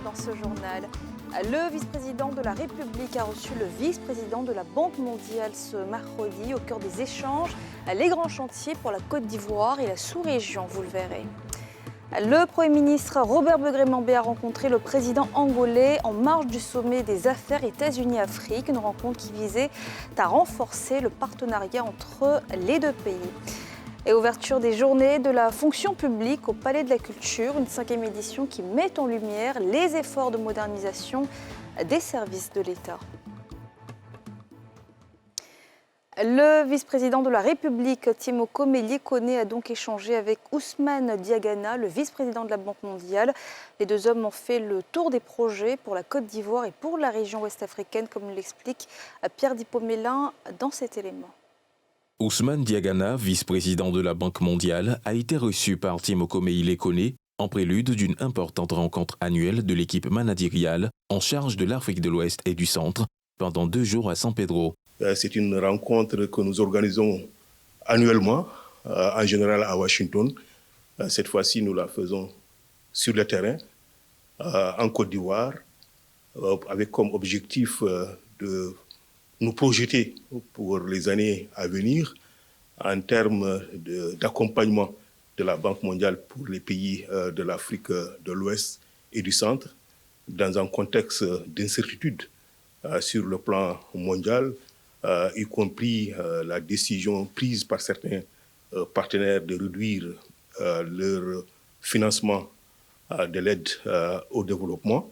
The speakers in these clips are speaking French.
dans ce journal. Le vice-président de la République a reçu le vice-président de la Banque mondiale ce mercredi au cœur des échanges. Les grands chantiers pour la Côte d'Ivoire et la sous-région, vous le verrez. Le Premier ministre Robert Begré-Mambé a rencontré le président angolais en marge du sommet des affaires États-Unis-Afrique, une rencontre qui visait à renforcer le partenariat entre les deux pays. Et ouverture des journées de la fonction publique au Palais de la Culture, une 5e édition qui met en lumière les efforts de modernisation des services de l'État. Le vice-président de la République, Timoko Melie-Kone, a donc échangé avec Ousmane Diagana, le vice-président de la Banque mondiale. Les deux hommes ont fait le tour des projets pour la Côte d'Ivoire et pour la région ouest-africaine, comme l'explique Pierre Dipomélin dans cet élément. Ousmane Diagana, vice-président de la Banque mondiale, a été reçu par Timoko Melie-Kone en prélude d'une importante rencontre annuelle de l'équipe managériale en charge de l'Afrique de l'Ouest et du Centre pendant 2 jours à San Pedro. C'est une rencontre que nous organisons annuellement, en général à Washington. Cette fois-ci, nous la faisons sur le terrain, en Côte d'Ivoire, avec comme objectif de nous projeter pour les années à venir en termes d'accompagnement de la Banque mondiale pour les pays de l'Afrique de l'Ouest et du Centre, dans un contexte d'incertitude sur le plan mondial, y compris la décision prise par certains partenaires de réduire leur financement de l'aide au développement,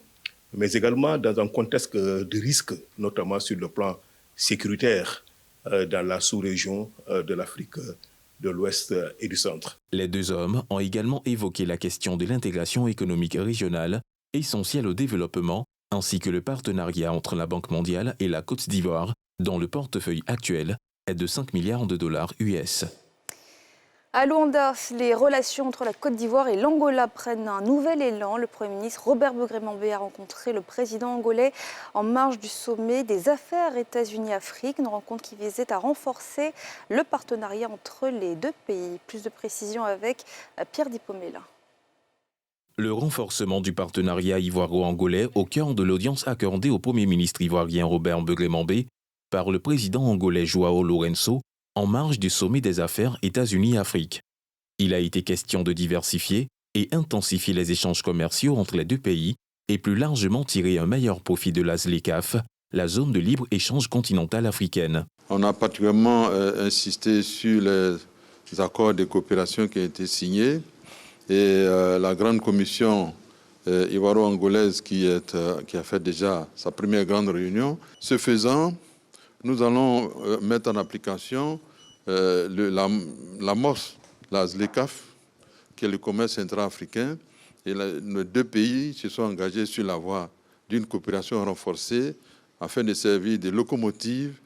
mais également dans un contexte de risque, notamment sur le plan sécuritaire dans la sous-région de l'Afrique de l'Ouest et du Centre. Les deux hommes ont également évoqué la question de l'intégration économique régionale, essentielle au développement, ainsi que le partenariat entre la Banque mondiale et la Côte d'Ivoire, dont le portefeuille actuel est de 5 milliards de dollars US. À Luanda, les relations entre la Côte d'Ivoire et l'Angola prennent un nouvel élan. Le Premier ministre Robert Begré-Mambé a rencontré le président angolais en marge du sommet des affaires États-Unis-Afrique, une rencontre qui visait à renforcer le partenariat entre les deux pays. Plus de précisions avec Pierre Dipomélin. Le renforcement du partenariat ivoiro-angolais au cœur de l'audience accordée au Premier ministre ivoirien Robert Begré-Mambé par le président angolais João Lourenço en marge du sommet des affaires États-Unis-Afrique. Il a été question de diversifier et intensifier les échanges commerciaux entre les deux pays et plus largement tirer un meilleur profit de la ZLECAf, la zone de libre-échange continentale africaine. On a particulièrement insisté sur les accords de coopération qui ont été signés et la grande commission ivoiro-angolaise qui a fait déjà sa première grande réunion. Ce faisant, nous allons mettre en application la MOS, la ZLECAf, qui est le commerce intra-africain. Et nos deux pays se sont engagés sur la voie d'une coopération renforcée afin de servir de locomotive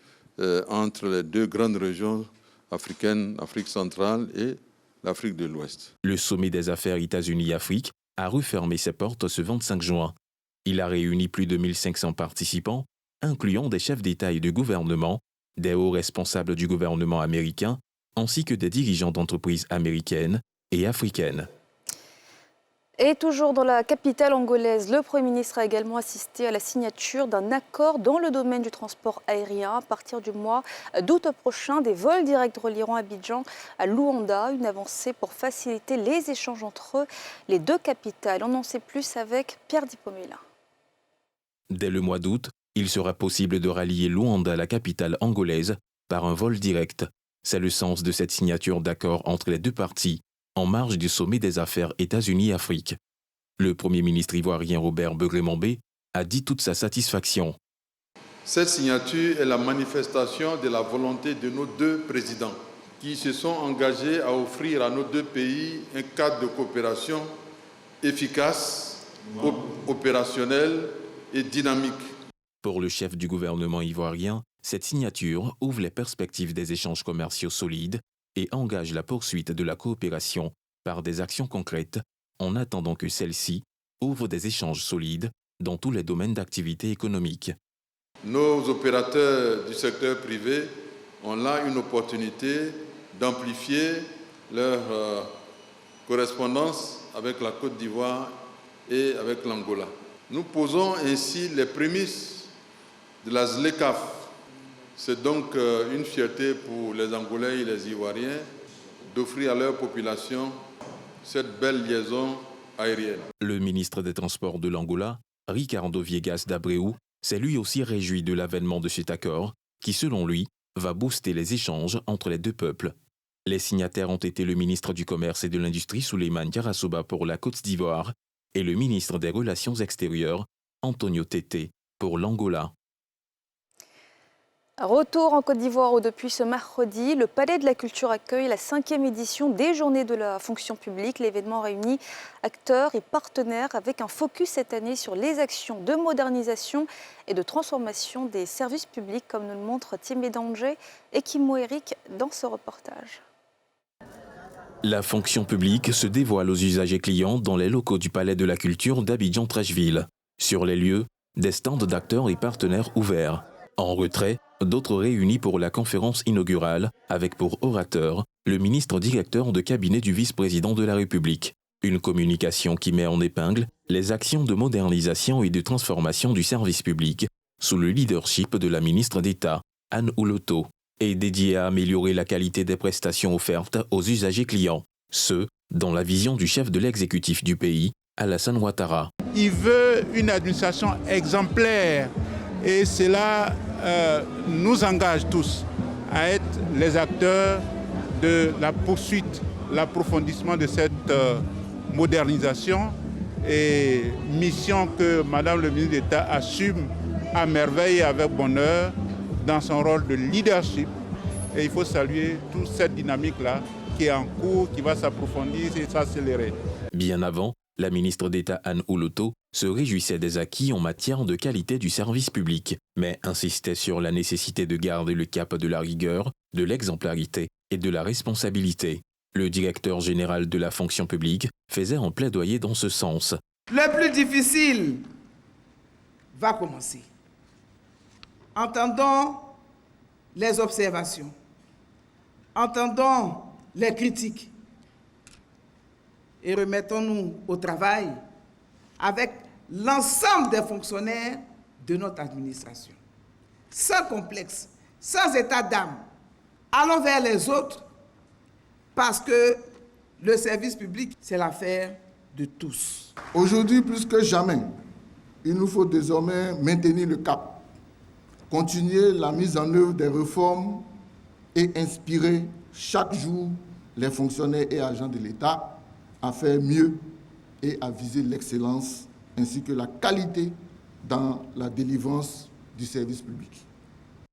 entre les deux grandes régions africaines, l'Afrique centrale et l'Afrique de l'Ouest. Le sommet des affaires États-Unis-Afrique a refermé ses portes ce 25 juin. Il a réuni plus de 1500 participants, incluant des chefs d'État et de gouvernement, des hauts responsables du gouvernement américain, ainsi que des dirigeants d'entreprises américaines et africaines. Et toujours dans la capitale angolaise, le Premier ministre a également assisté à la signature d'un accord dans le domaine du transport aérien. À partir du mois d'août prochain, des vols directs relieront Abidjan à Luanda, une avancée pour faciliter les échanges entre les deux capitales. On en sait plus avec Pierre Dipomélin. Dès le mois d'août, il sera possible de rallier Luanda, la capitale angolaise, par un vol direct. C'est le sens de cette signature d'accord entre les deux parties, en marge du sommet des affaires États-Unis-Afrique. Le Premier ministre ivoirien Robert Begré-Mambé a dit toute sa satisfaction. Cette signature est la manifestation de la volonté de nos deux présidents qui se sont engagés à offrir à nos deux pays un cadre de coopération efficace, opérationnel et dynamique. Pour le chef du gouvernement ivoirien, cette signature ouvre les perspectives des échanges commerciaux solides et engage la poursuite de la coopération par des actions concrètes en attendant que celle-ci ouvre des échanges solides dans tous les domaines d'activité économique. Nos opérateurs du secteur privé ont là une opportunité d'amplifier leur correspondance avec la Côte d'Ivoire et avec l'Angola. Nous posons ainsi les prémices de la ZLECAf. C'est donc une fierté pour les Angolais et les Ivoiriens d'offrir à leur population cette belle liaison aérienne. Le ministre des Transports de l'Angola, Ricardo Viegas d'Abreu, s'est lui aussi réjoui de l'avènement de cet accord qui, selon lui, va booster les échanges entre les deux peuples. Les signataires ont été le ministre du Commerce et de l'Industrie Souleymane Diarrasoba pour la Côte d'Ivoire et le ministre des Relations extérieures, Antonio Tete, pour l'Angola. Retour en Côte d'Ivoire où depuis ce mercredi, le Palais de la Culture accueille la 5e édition des Journées de la fonction publique. L'événement réunit acteurs et partenaires avec un focus cette année sur les actions de modernisation et de transformation des services publics, comme nous le montre Tim Danger et Kimo Eric dans ce reportage. La fonction publique se dévoile aux usagers clients dans les locaux du Palais de la Culture d'Abidjan-Trècheville. Sur les lieux, des stands d'acteurs et partenaires ouverts. En retrait, d'autres réunis pour la conférence inaugurale, avec pour orateur le ministre directeur de cabinet du vice-président de la République. Une communication qui met en épingle les actions de modernisation et de transformation du service public sous le leadership de la ministre d'État, Anne Ouloto, et dédiée à améliorer la qualité des prestations offertes aux usagers clients, ce dans la vision du chef de l'exécutif du pays, Alassane Ouattara. Il veut une administration exemplaire et cela nous engage tous à être les acteurs de la poursuite, l'approfondissement de cette modernisation et mission que Madame le ministre d'État assume à merveille et avec bonheur dans son rôle de leadership. Et il faut saluer toute cette dynamique-là qui est en cours, qui va s'approfondir et s'accélérer. Bien avant, la ministre d'État Anne Ouloto se réjouissait des acquis en matière de qualité du service public, mais insistait sur la nécessité de garder le cap de la rigueur, de l'exemplarité et de la responsabilité. Le directeur général de la fonction publique faisait un plaidoyer dans ce sens. Le plus difficile va commencer. Entendons les observations, entendons les critiques et remettons-nous au travail avec l'ensemble des fonctionnaires de notre administration. Sans complexe, sans état d'âme, allons vers les autres parce que le service public, c'est l'affaire de tous. Aujourd'hui, plus que jamais, il nous faut désormais maintenir le cap, continuer la mise en œuvre des réformes et inspirer chaque jour les fonctionnaires et agents de l'État à faire mieux et à viser l'excellence ainsi que la qualité dans la délivrance du service public.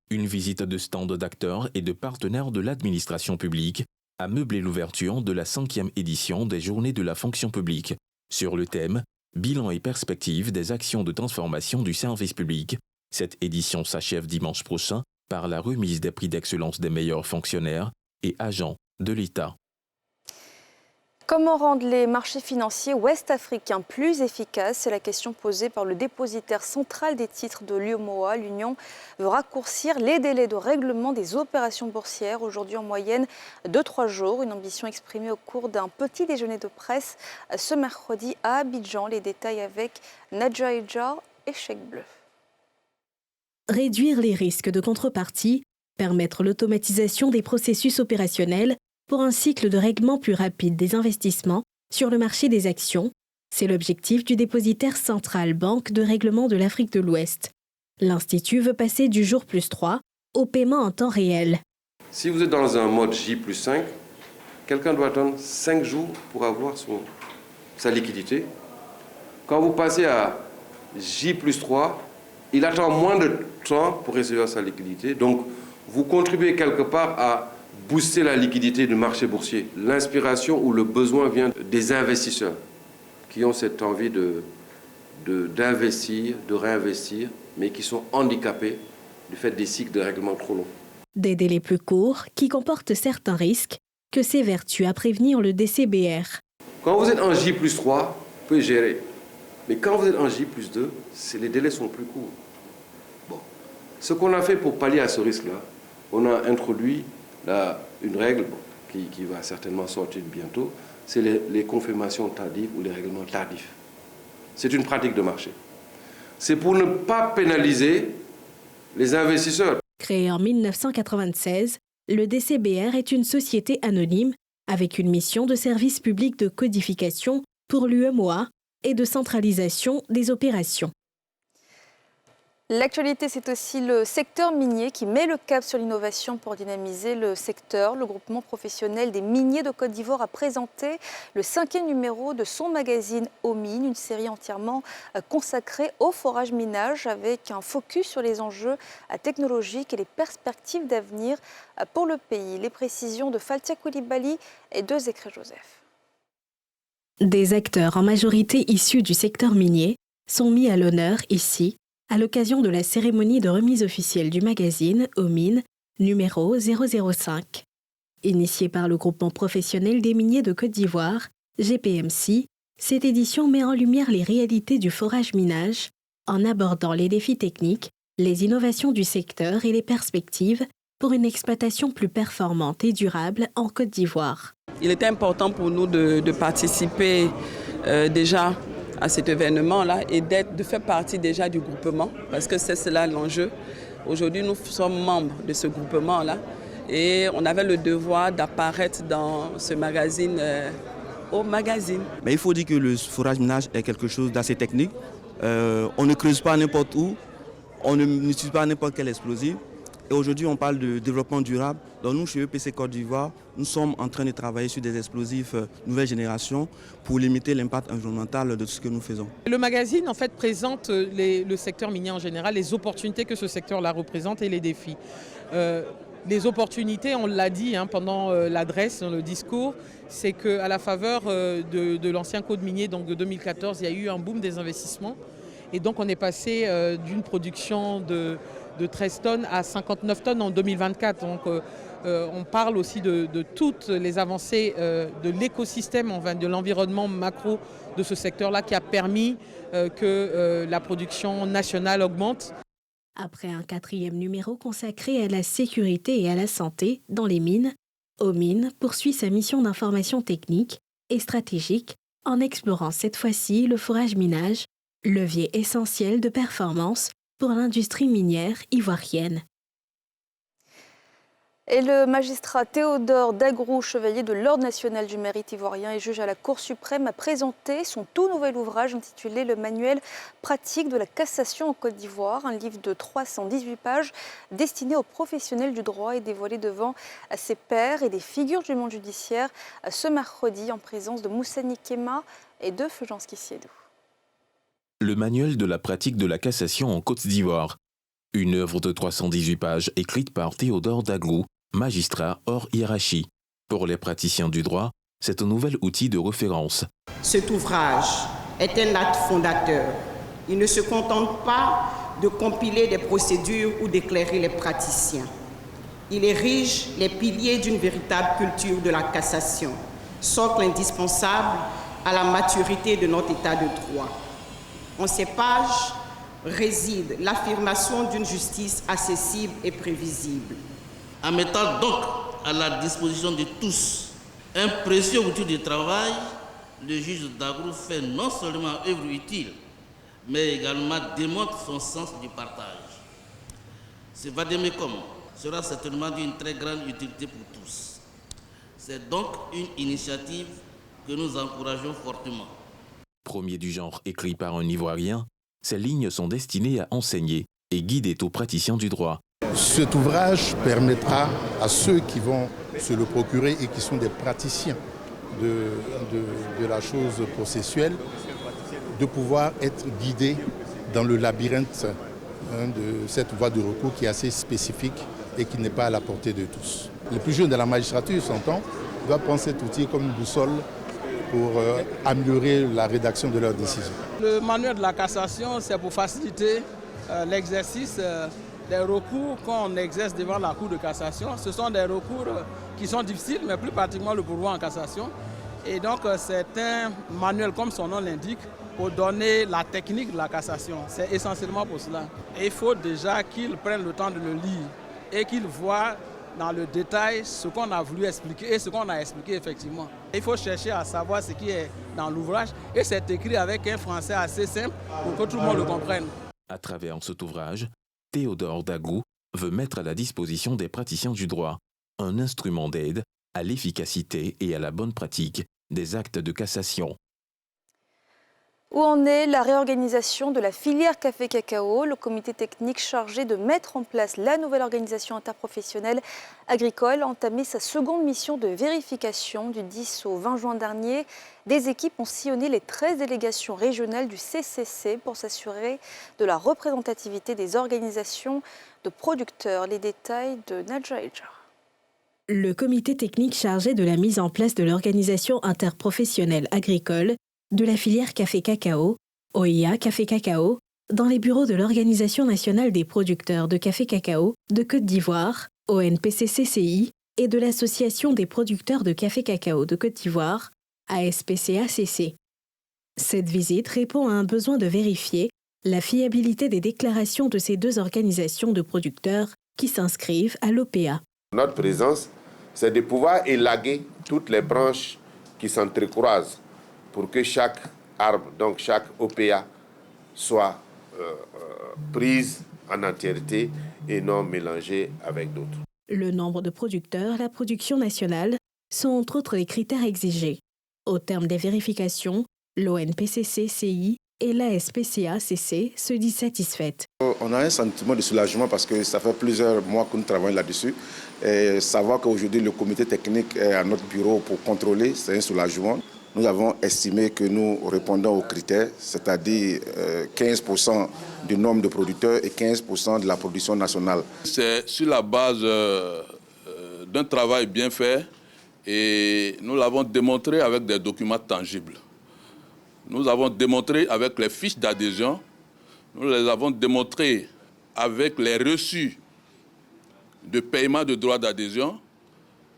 Une visite de stands d'acteurs et de partenaires de l'administration publique a meublé l'ouverture de la 5e édition des Journées de la fonction publique sur le thème « Bilan et perspectives des actions de transformation du service public ». Cette édition s'achève dimanche prochain par la remise des prix d'excellence des meilleurs fonctionnaires et agents de l'État. Comment rendre les marchés financiers ouest-africains plus efficaces? C'est la question posée par le dépositaire central des titres de l'UEMOA. L'Union veut raccourcir les délais de règlement des opérations boursières, aujourd'hui en moyenne de 3 jours. Une ambition exprimée au cours d'un petit déjeuner de presse ce mercredi à Abidjan. Les détails avec Nadja Ejar et Cheikh Bleu. Réduire les risques de contrepartie, permettre l'automatisation des processus opérationnels pour un cycle de règlement plus rapide des investissements sur le marché des actions, c'est l'objectif du dépositaire central Banque de règlement de l'Afrique de l'Ouest. L'Institut veut passer du jour plus 3 au paiement en temps réel. Si vous êtes dans un mode J+5, quelqu'un doit attendre 5 jours pour avoir sa liquidité. Quand vous passez à J+3, il attend moins de temps pour recevoir sa liquidité. Donc, vous contribuez quelque part à booster la liquidité du marché boursier. L'inspiration ou le besoin vient des investisseurs qui ont cette envie d'investir, de réinvestir, mais qui sont handicapés du fait des cycles de règlement trop longs. Des délais plus courts qui comportent certains risques que s'évertuent à prévenir le DCBR. Quand vous êtes en J+3, vous pouvez gérer. Mais quand vous êtes en J+2, les délais sont plus courts. Bon. Ce qu'on a fait pour pallier à ce risque-là, on a introduit une règle qui va certainement sortir bientôt, c'est les confirmations tardives ou les règlements tardifs. C'est une pratique de marché. C'est pour ne pas pénaliser les investisseurs. Créé en 1996, le DCBR est une société anonyme avec une mission de service public de codification pour l'UEMOA et de centralisation des opérations. L'actualité, c'est aussi le secteur minier qui met le cap sur l'innovation pour dynamiser le secteur. Le groupement professionnel des miniers de Côte d'Ivoire a présenté le 5e numéro de son magazine Aux Mines, une série entièrement consacrée au forage minage avec un focus sur les enjeux technologiques et les perspectives d'avenir pour le pays. Les précisions de Faltia Koulibaly et de Zécré Joseph. Des acteurs en majorité issus du secteur minier sont mis à l'honneur ici, à l'occasion de la cérémonie de remise officielle du magazine Aux Mines, numéro 005. Initiée par le groupement professionnel des miniers de Côte d'Ivoire, GPMC, cette édition met en lumière les réalités du forage-minage en abordant les défis techniques, les innovations du secteur et les perspectives pour une exploitation plus performante et durable en Côte d'Ivoire. Il était important pour nous de participer déjà à cet événement-là et de faire partie déjà du groupement, parce que c'est cela l'enjeu. Aujourd'hui, nous sommes membres de ce groupement-là et on avait le devoir d'apparaître dans ce magazine, au magazine. Mais il faut dire que le forage-minage est quelque chose d'assez technique. On ne creuse pas n'importe où, on n'utilise pas n'importe quel explosif. Et aujourd'hui, on parle de développement durable. Donc nous, chez EPC Côte d'Ivoire, nous sommes en train de travailler sur des explosifs nouvelle génération pour limiter l'impact environnemental de tout ce que nous faisons. Le magazine, en fait, présente le secteur minier en général, les opportunités que ce secteur-là représente et les défis. Les opportunités, on l'a dit pendant l'adresse, dans le discours, c'est qu'à la faveur de l'ancien code minier, donc de 2014, il y a eu un boom des investissements. Et donc on est passé d'une production de 13 tonnes à 59 tonnes en 2024. Donc on parle aussi de toutes les avancées de l'écosystème, de l'environnement macro de ce secteur-là qui a permis que la production nationale augmente. Après un 4e numéro consacré à la sécurité et à la santé dans les mines, Aux Mines poursuit sa mission d'information technique et stratégique en explorant cette fois-ci le forage-minage, levier essentiel de performance pour l'industrie minière ivoirienne. Et le magistrat Théodore Dagrou, chevalier de l'Ordre national du mérite ivoirien et juge à la Cour suprême, a présenté son tout nouvel ouvrage intitulé « Le manuel pratique de la cassation en Côte d'Ivoire », un livre de 318 pages destiné aux professionnels du droit et dévoilé devant ses pairs et des figures du monde judiciaire ce mercredi en présence de Moussa Nikema et de Fulgence Kissiedo. Le manuel de la pratique de la cassation en Côte d'Ivoire. Une œuvre de 318 pages écrite par Théodore Dagrou, magistrat hors hiérarchie. Pour les praticiens du droit, c'est un nouvel outil de référence. Cet ouvrage est un acte fondateur. Il ne se contente pas de compiler des procédures ou d'éclairer les praticiens. Il érige les piliers d'une véritable culture de la cassation, socle indispensable à la maturité de notre état de droit. En ces pages réside l'affirmation d'une justice accessible et prévisible. En mettant donc à la disposition de tous un précieux outil de travail, le juge Dagrou fait non seulement œuvre utile, mais également démontre son sens du partage. Ce vade-mecum sera certainement d'une très grande utilité pour tous. C'est donc une initiative que nous encourageons fortement. Premier du genre écrit par un Ivoirien, ces lignes sont destinées à enseigner et guider aux praticiens du droit. Cet ouvrage permettra à ceux qui vont se le procurer et qui sont des praticiens de la chose processuelle de pouvoir être guidés dans le labyrinthe de cette voie de recours qui est assez spécifique et qui n'est pas à la portée de tous. Les plus jeunes de la magistrature, s'entend, doivent prendre cet outil comme une boussole pour améliorer la rédaction de leurs décisions. Le manuel de la cassation, c'est pour faciliter l'exercice des recours qu'on exerce devant la Cour de cassation. Ce sont des recours qui sont difficiles, mais plus pratiquement le pourvoi en cassation. Et donc, c'est un manuel, comme son nom l'indique, pour donner la technique de la cassation. C'est essentiellement pour cela. Et il faut déjà qu'ils prennent le temps de le lire et qu'ils voient dans le détail ce qu'on a voulu expliquer et ce qu'on a expliqué effectivement. Il faut chercher à savoir ce qui est dans l'ouvrage et c'est écrit avec un français assez simple pour que tout le monde le comprenne. À travers cet ouvrage, Théodore Dagou veut mettre à la disposition des praticiens du droit un instrument d'aide à l'efficacité et à la bonne pratique des actes de cassation. Où en est la réorganisation de la filière café-cacao? Le comité technique chargé de mettre en place la nouvelle organisation interprofessionnelle agricole a entamé sa seconde mission de vérification du 10 au 20 juin dernier. Des équipes ont sillonné les 13 délégations régionales du CCC pour s'assurer de la représentativité des organisations de producteurs. Les détails de Nadja Edjar. Le comité technique chargé de la mise en place de l'organisation interprofessionnelle agricole de la filière café-cacao, OIA Café-Cacao, dans les bureaux de l'Organisation nationale des producteurs de café-cacao de Côte d'Ivoire, ONPCCCI, et de l'Association des producteurs de café-cacao de Côte d'Ivoire, ASPCA-CC. Cette visite répond à un besoin de vérifier la fiabilité des déclarations de ces deux organisations de producteurs qui s'inscrivent à l'OPA. Notre présence, c'est de pouvoir élaguer toutes les branches qui s'entrecroisent pour que chaque arbre, donc chaque OPA, soit prise en entièreté et non mélangée avec d'autres. Le nombre de producteurs, la production nationale sont entre autres les critères exigés. Au terme des vérifications, l'ONPCC-CI et l'ASPCA-CC se disent satisfaites. On a un sentiment de soulagement parce que ça fait plusieurs mois que nous travaillons là-dessus. Et savoir qu'aujourd'hui le comité technique est à notre bureau pour contrôler, c'est un soulagement. Nous avons estimé que nous répondons aux critères, c'est-à-dire 15% du nombre de producteurs et 15% de la production nationale. C'est sur la base d'un travail bien fait et nous l'avons démontré avec des documents tangibles. Nous avons démontré avec les fiches d'adhésion, nous les avons démontré avec les reçus de paiement de droits d'adhésion,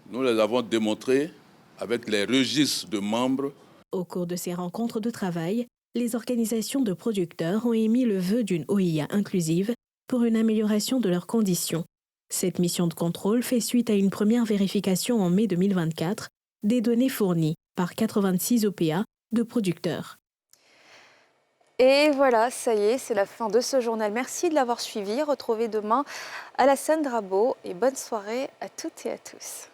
nous les avons démontrés avec les registres de membres. Au cours de ces rencontres de travail, les organisations de producteurs ont émis le vœu d'une OIA inclusive pour une amélioration de leurs conditions. Cette mission de contrôle fait suite à une première vérification en mai 2024 des données fournies par 86 OPA de producteurs. Et voilà, ça y est, c'est la fin de ce journal. Merci de l'avoir suivi. Retrouvez demain Alassane Drabo et bonne soirée à toutes et à tous.